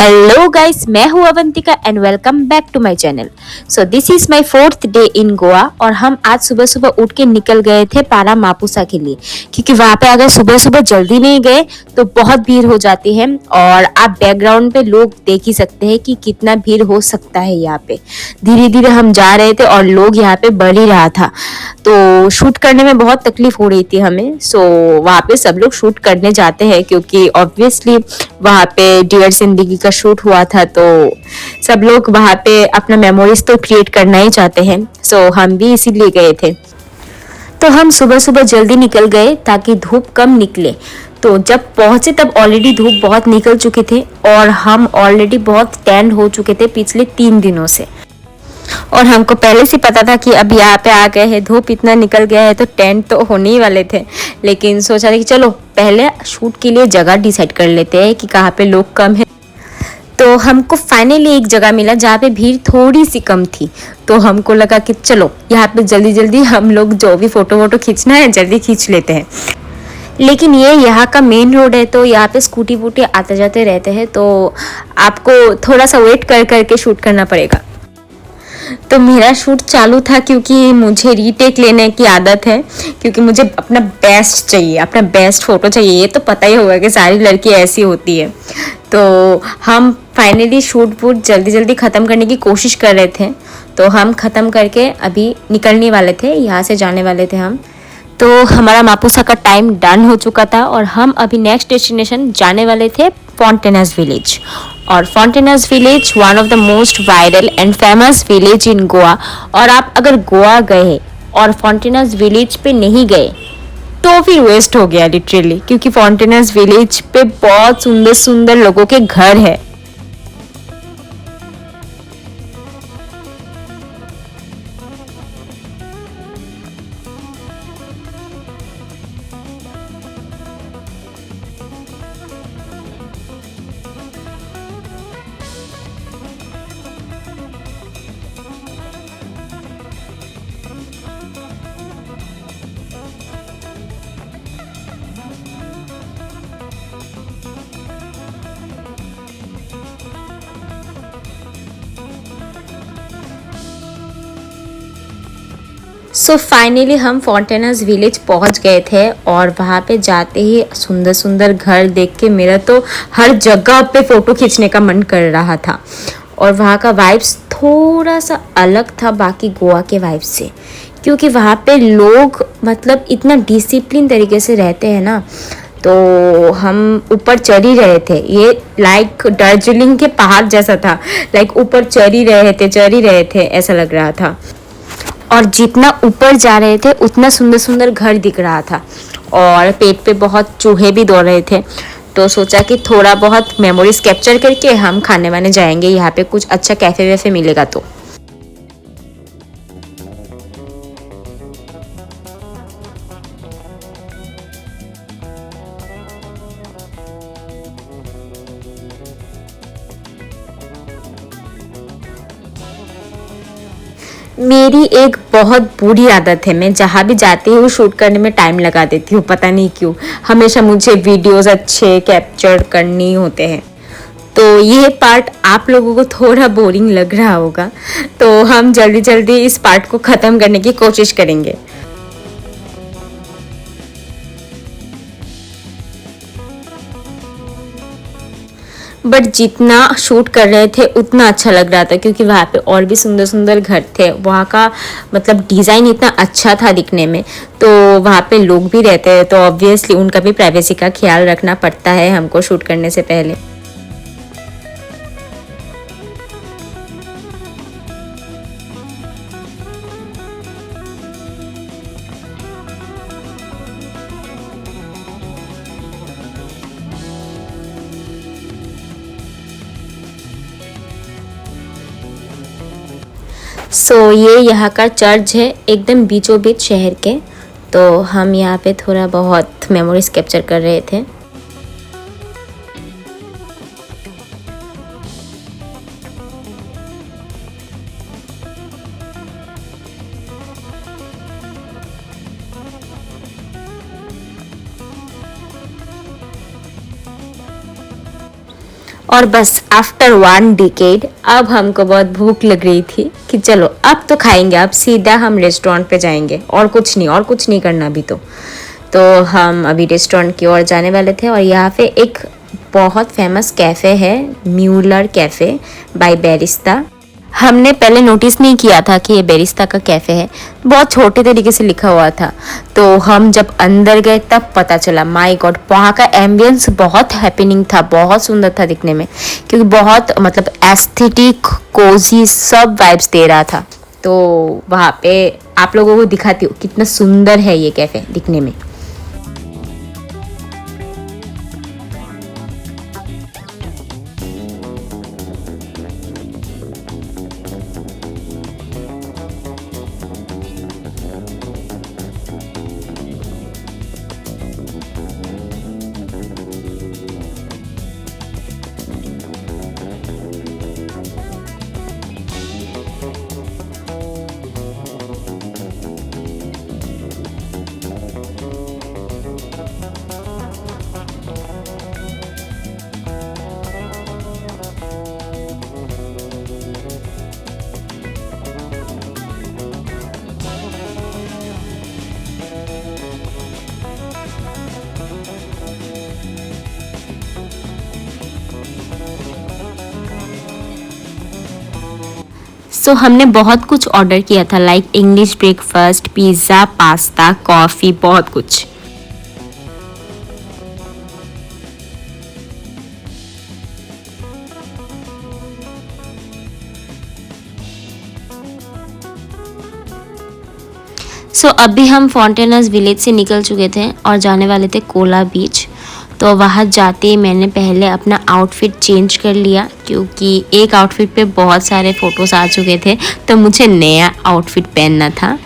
Hello guys, मैं हूँ Avantika and welcome back to my channel. So this is my fourth day in Goa और हम आज सुबह सुबह उठ के निकल गए थे पारा मापुसा के लिए, क्योंकि वहाँ पे अगर सुबह सुबह जल्दी नहीं गए तो बहुत भीड़ हो जाती है। और आप बैकग्राउंड पे लोग देख ही सकते हैं कि कितना भीड़ हो सकता है यहाँ पे। धीरे धीरे हम जा रहे थे और लोग यहाँ पे बढ़ ही रहा था, तो शूट करने में बहुत तकलीफ हो रही थी हमें। सो वहाँ पे सब लोग शूट करने जाते हैं क्योंकि ऑब्वियसली वहाँ पे डियर जिंदगी का शूट हुआ था, तो सब लोग वहाँ पे अपना मेमोरीज तो क्रिएट करना ही चाहते हैं। सो हम भी इसीलिए गए थे। तो हम सुबह सुबह जल्दी निकल गए ताकि धूप कम निकले। तो जब पहुंचे तब ऑलरेडी धूप बहुत निकल चुके थे और हम ऑलरेडी बहुत टैंड हो चुके थे पिछले 3 दिनों से। और हमको पहले से पता था कि अब यहाँ पे आ गए हैं, धूप इतना निकल गया है तो टेंट तो होने ही वाले थे। लेकिन सोचा था कि चलो पहले शूट के लिए जगह डिसाइड कर लेते हैं कि कहाँ पे लोग कम है। तो हमको फाइनली एक जगह मिला जहाँ पे भीड़ थोड़ी सी कम थी। तो हमको लगा कि चलो यहाँ पे जल्दी जल्दी हम लोग जो भी फोटो वोटो खींचना है जल्दी खींच लेते हैं। लेकिन ये यहाँ का मेन रोड है, तो यहाँ पे स्कूटी वूटी आते जाते रहते हैं, तो आपको थोड़ा सा वेट कर करके शूट करना पड़ेगा। तो मेरा शूट चालू था क्योंकि मुझे रीटेक लेने की आदत है, क्योंकि मुझे अपना बेस्ट चाहिए, अपना बेस्ट फोटो चाहिए। ये तो पता ही होगा कि सारी लड़की ऐसी होती है। तो हम फाइनली शूट वूट जल्दी जल्दी ख़त्म करने की कोशिश कर रहे थे। तो हम ख़त्म करके अभी निकलने वाले थे, यहाँ से जाने वाले थे हम। तो हमारा मापुसा का टाइम डन हो चुका था और हम अभी नेक्स्ट डेस्टिनेशन जाने वाले थे फॉन्टेनस विलेज। और Fontainhas village one of the most viral and famous village in Goa. और आप अगर गोवा गए और फॉन्टेनस विलेज पे नहीं गए तो फिर वेस्ट हो गया लिटरली, क्योंकि फॉन्टेनस विलेज पे बहुत सुंदर सुंदर लोगों के घर है। सो फाइनली हम फॉन्टेनस विलेज पहुंच गए थे और वहाँ पे जाते ही सुंदर सुंदर घर देख के मेरा तो हर जगह पे फ़ोटो खींचने का मन कर रहा था। और वहाँ का वाइब्स थोड़ा सा अलग था बाकी गोवा के वाइब्स से, क्योंकि वहाँ पे लोग मतलब इतना डिसिप्लिन तरीके से रहते हैं ना। तो हम ऊपर चढ़ ही रहे थे, ये लाइक दार्जिलिंग के पहाड़ जैसा था। लाइक ऊपर चढ़ ही रहे थे ऐसा लग रहा था। और जितना ऊपर जा रहे थे उतना सुंदर सुंदर घर दिख रहा था और पेट पे बहुत चूहे भी दौड़ रहे थे। तो सोचा कि थोड़ा बहुत मेमोरीज कैप्चर करके हम खाने वाने जाएंगे, यहाँ पे कुछ अच्छा कैफे वैफे मिलेगा तो। मेरी एक बहुत बुरी आदत है, मैं जहाँ भी जाती हूँ शूट करने में टाइम लगा देती हूँ, पता नहीं क्यों। हमेशा मुझे वीडियोस अच्छे कैप्चर करनी होते हैं। तो ये पार्ट आप लोगों को थोड़ा बोरिंग लग रहा होगा, तो हम जल्दी जल्दी इस पार्ट को ख़त्म करने की कोशिश करेंगे। बट जितना शूट कर रहे थे उतना अच्छा लग रहा था, क्योंकि वहाँ पे और भी सुंदर सुंदर घर थे। वहाँ का मतलब डिज़ाइन इतना अच्छा था दिखने में। तो वहाँ पे लोग भी रहते हैं, तो ऑब्वियसली उनका भी प्राइवेसी का ख्याल रखना पड़ता है हमको शूट करने से पहले। सो ये यहाँ का चर्च है एकदम बीचों बीच शहर के। तो हम यहाँ पे थोड़ा बहुत मेमोरीज कैप्चर कर रहे थे। और बस आफ्टर 1 डिकेड अब हमको बहुत भूख लग रही थी कि चलो अब तो खाएंगे, अब सीधा हम रेस्टोरेंट पे जाएंगे और कुछ नहीं करना अभी तो हम अभी रेस्टोरेंट की ओर जाने वाले थे। और यहाँ पे एक बहुत फेमस कैफ़े है, म्यूलर कैफ़े बाय बेरिस्ता। हमने पहले नोटिस नहीं किया था कि ये बेरिस्ता का कैफ़े है, बहुत छोटे तरीके से लिखा हुआ था। तो हम जब अंदर गए तब पता चला, माय गॉड, वहाँ का एम्बियंस बहुत हैपनिंग था, बहुत सुंदर था दिखने में, क्योंकि बहुत मतलब एस्थेटिक कोजी सब वाइब्स दे रहा था। तो वहाँ पे आप लोगों को दिखाती हूँ कितना सुंदर है ये कैफ़े दिखने में। सो हमने बहुत कुछ ऑर्डर किया था, like English breakfast, pizza, pasta, coffee, बहुत कुछ। सो अभी हम फाउंटेनर्स विलेज से निकल चुके थे और जाने वाले थे कोला बीच। तो वहाँ जाते ही मैंने पहले अपना आउटफिट चेंज कर लिया, क्योंकि एक आउटफिट पे बहुत सारे फ़ोटोज़ आ चुके थे, तो मुझे नया आउटफिट पहनना था।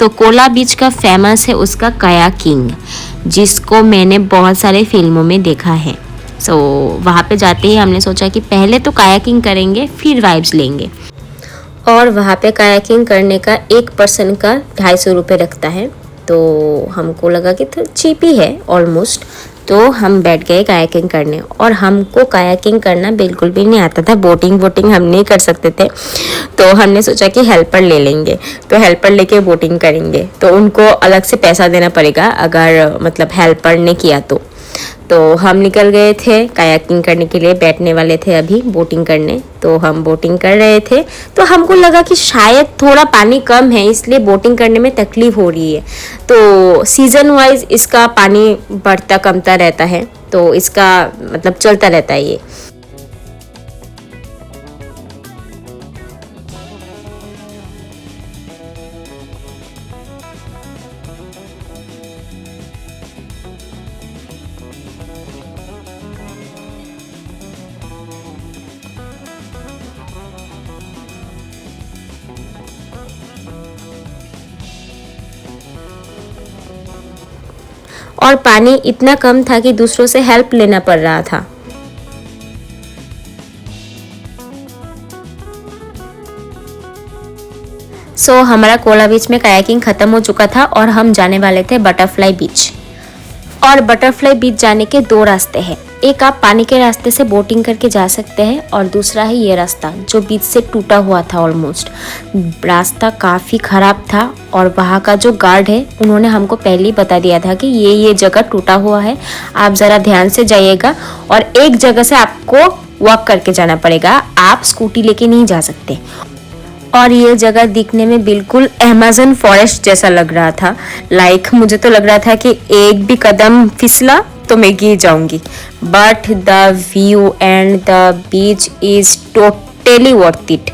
तो कोला बीच का फेमस है उसका कायाकिंग, जिसको मैंने बहुत सारे फिल्मों में देखा है। सो वहाँ पे जाते ही हमने सोचा कि पहले तो कायाकिंग करेंगे, फिर वाइब्स लेंगे। और वहाँ पे कायाकिंग करने का एक पर्सन का 250 रुपये रखता है, तो हमको लगा कि तो चीप ही है ऑलमोस्ट। तो हम बैठ गए कायाकिंग करने, और हमको कायाकिंग करना बिल्कुल भी नहीं आता था, बोटिंग हम नहीं कर सकते थे। तो हमने सोचा कि हेल्पर ले लेंगे, तो हेल्पर लेके बोटिंग करेंगे। तो उनको अलग से पैसा देना पड़ेगा अगर मतलब हेल्पर ने किया तो हम निकल गए थे कायाकिंग करने के लिए, बैठने वाले थे अभी बोटिंग करने। तो हम बोटिंग कर रहे थे, तो हमको लगा कि शायद थोड़ा पानी कम है, इसलिए बोटिंग करने में तकलीफ हो रही है। तो सीज़न वाइज इसका पानी बढ़ता कमता रहता है, तो इसका मतलब चलता रहता है ये। और पानी इतना कम था कि दूसरों से हेल्प लेना पड़ रहा था। हमारा कोला बीच में कायाकिंग ख़त्म हो चुका था और हम जाने वाले थे बटरफ्लाई बीच। और बटरफ्लाई बीच जाने के 2 रास्ते हैं, एक आप पानी के रास्ते से बोटिंग करके जा सकते हैं, और दूसरा है ये रास्ता जो बीच से टूटा हुआ था ऑलमोस्ट। रास्ता काफ़ी ख़राब था, और वहाँ का जो गार्ड है उन्होंने हमको पहले ही बता दिया था कि ये जगह टूटा हुआ है, आप ज़रा ध्यान से जाइएगा, और एक जगह से आपको वॉक करके जाना पड़ेगा, आप स्कूटी लेके नहीं जा सकते। और ये जगह दिखने में बिल्कुल अमेज़न फॉरेस्ट जैसा लग रहा था। लाइक मुझे तो लग रहा था कि एक भी कदम फिसला तो मैं गिर जाऊंगी। But the view and the beach is totally worth it,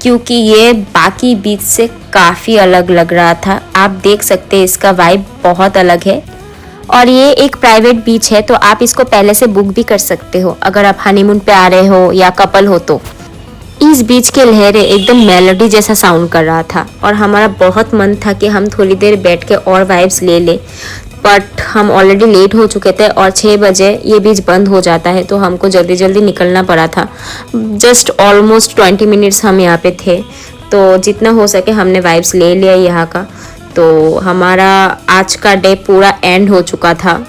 क्योंकि ये बाकी बीच से काफ़ी अलग लग रहा था। आप देख सकते हैं इसका वाइब बहुत अलग है। और ये एक प्राइवेट बीच है, तो आप इसको पहले से बुक भी कर सकते हो अगर आप हनीमून पे आ रहे हो या कपल हो तो। इस बीच के लहरें एकदम मेलोडी जैसा साउंड कर रहा था, और हमारा बहुत मन था कि हम थोड़ी देर बैठ के और वाइब्स ले लें, बट हम ऑलरेडी लेट हो चुके थे और 6 बजे ये बीच बंद हो जाता है, तो हमको जल्दी जल्दी निकलना पड़ा था। जस्ट ऑलमोस्ट 20 मिनट्स हम यहाँ पे थे, तो जितना हो सके हमने वाइब्स ले लिया यहाँ का। तो हमारा आज का डे पूरा एंड हो चुका था।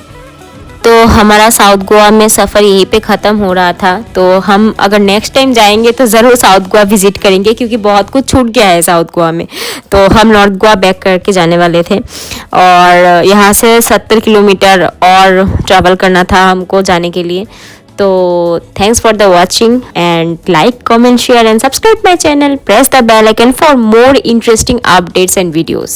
तो हमारा साउथ गोवा में सफ़र यहीं पे ख़त्म हो रहा था। तो हम अगर नेक्स्ट टाइम जाएंगे तो ज़रूर साउथ गोवा विज़िट करेंगे, क्योंकि बहुत कुछ छूट गया है साउथ गोवा में। तो हम नॉर्थ गोवा बैक करके जाने वाले थे और यहाँ से 70 किलोमीटर और ट्रैवल करना था हमको जाने के लिए। तो thanks for the watching and like, comment, share and subscribe my channel. Press the bell icon for more interesting updates and videos.